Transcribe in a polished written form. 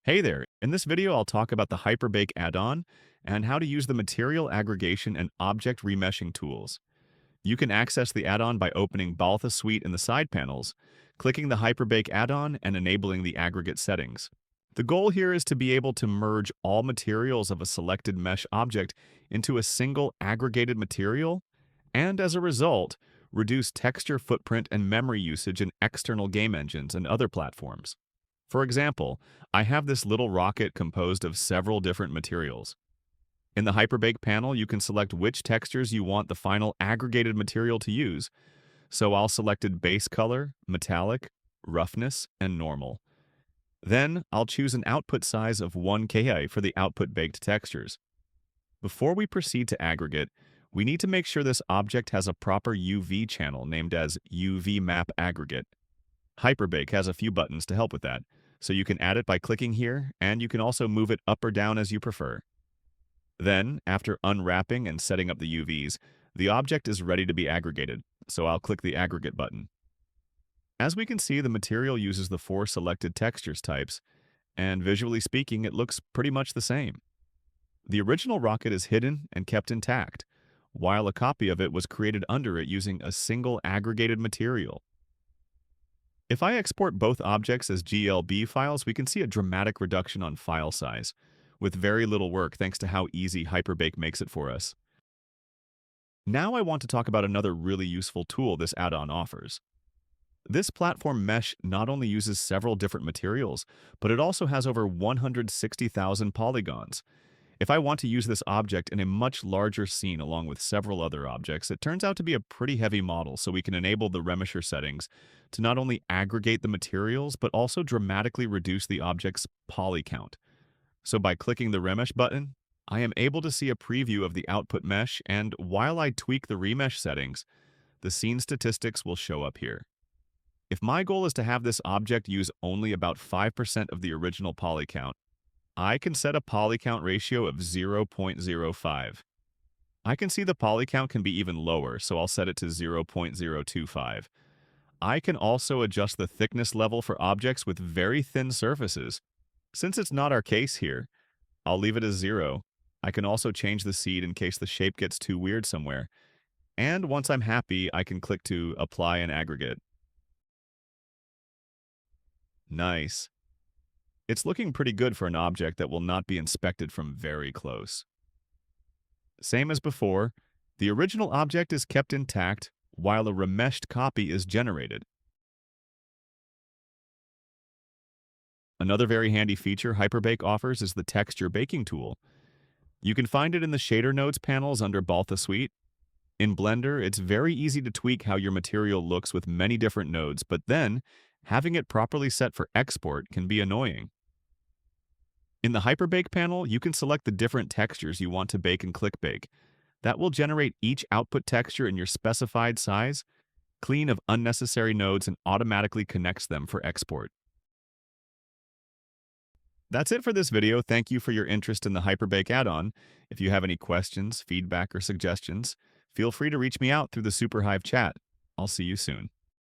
Hey there, in this video I'll talk about the Hyperbake add-on and how to use the material aggregation and object remeshing tools. You can access the add-on by opening Baltha Suite in the side panels, clicking the Hyperbake add-on and enabling the aggregate settings. The goal here is to be able to merge all materials of a selected mesh object into a single aggregated material and, as a result, reduce texture footprint and memory usage in external game engines and other platforms. For example, I have this little rocket composed of several different materials. In the Hyperbake panel, you can select which textures you want the final aggregated material to use. So I'll selected base color, metallic, roughness, and normal. Then I'll choose an output size of 1Ki for the output baked textures. Before we proceed to aggregate, we need to make sure this object has a proper UV channel named as UV map aggregate. Hyperbake has a few buttons to help with that, so you can add it by clicking here, and you can also move it up or down as you prefer. Then, after unwrapping and setting up the UVs, the object is ready to be aggregated, so I'll click the Aggregate button. As we can see, the material uses the 4 selected textures types, and visually speaking, it looks pretty much the same. The original rocket is hidden and kept intact, while a copy of it was created under it using a single aggregated material. If I export both objects as GLB files, we can see a dramatic reduction on file size, with very little work thanks to how easy Hyperbake makes it for us. Now I want to talk about another really useful tool this add-on offers. This platform mesh not only uses several different materials, but it also has over 160,000 polygons. If I want to use this object in a much larger scene along with several other objects, it turns out to be a pretty heavy model, so we can enable the Remesher settings to not only aggregate the materials, but also dramatically reduce the object's polycount. So by clicking the Remesh button, I am able to see a preview of the output mesh, and while I tweak the remesh settings, the scene statistics will show up here. If my goal is to have this object use only about 5% of the original polycount, I can set a polycount ratio of 0.05. I can see the polycount can be even lower, so I'll set it to 0.025. I can also adjust the thickness level for objects with very thin surfaces. Since it's not our case here, I'll leave it as 0. I can also change the seed in case the shape gets too weird somewhere. And once I'm happy, I can click to apply an aggregate. Nice. It's looking pretty good for an object that will not be inspected from very close. Same as before, the original object is kept intact while a remeshed copy is generated. Another very handy feature Hyperbake offers is the texture baking tool. You can find it in the shader nodes panels under Baltha Suite. In Blender, it's very easy to tweak how your material looks with many different nodes, but then having it properly set for export can be annoying. In the Hyperbake panel, you can select the different textures you want to bake and click bake. That will generate each output texture in your specified size, clean of unnecessary nodes, and automatically connects them for export. That's it for this video. Thank you for your interest in the Hyperbake add-on. If you have any questions, feedback, or suggestions, feel free to reach me out through the SuperHive chat. I'll see you soon.